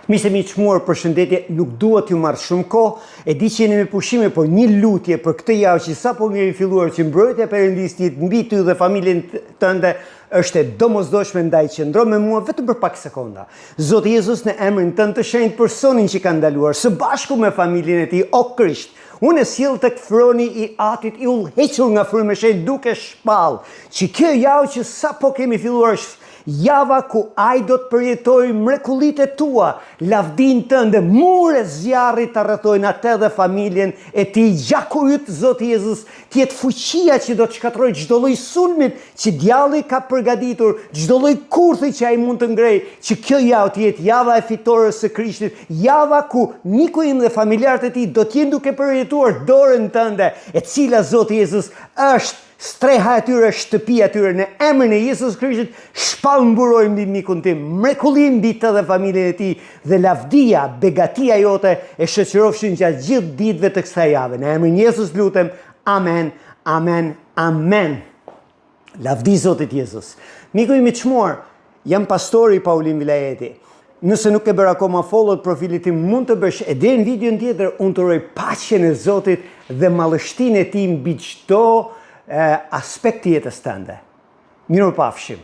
Mise mi qmuar, përshëndetje, nuk duhet ju marrë shumë kohë, e di që jeni me pushime, por një lutje për këtë javë që sa po mirë i filluar që mbrojtja e Perëndisë të jetë mbi ty dhe familjen tënde është e domosdoshme, ndaj qëndro me mua vetëm për pak sekonda. Zoti Jezus, në emrin tënd të shenjtë personin që ka ndaluar së bashku me familjen e tij, o Krisht, unë e sjell tek froni i Atit i udhëhequr nga frymë e shenjtë duke shpall, që kjo javë që sa po kemi filluar është java ku ai do të përjetoj mrekullitë e tua, lavdin tënde, mure zjarrit të rrethojnë atë dhe familjen e tij. Gjaku yt, Zoti Jezus, të jetë fuqia që do të shkatërroj çdo lloj sulmit që djalli ka përgatitur, çdo lloj kurthi që ai mund të ngrej, që kjo javë të jetë java e fitores së Krishtit, java ku miku im dhe familjarët e tij do të jenë duke përjetuar dorën tënde, e cila, Zoti Jezus, është streha e tyre, shtëpia e tyre. Në emrin e Jezus Krishtit shpallmburoj mbi mikun tim, mrekullim mbi të dhe familjen e tij, dhe lavdia, begatia jote e shoqërofshin gjatë gjithë ditëve të kësaj jave. Në emrin e Jezus lutem. Amen. Amen. Amen. Lavdi Zotit Jezus. Miku im i çmuar, jam pastori Paulin Vilajeti. Nëse nuk e bërë akoma follow profilit tim, mund të bësh, e deri në videon tjetër unë të uroj paqen e Zotit dhe mallështinë e tij mbi çdo aspekt të jetës tënde. Mirupafshim.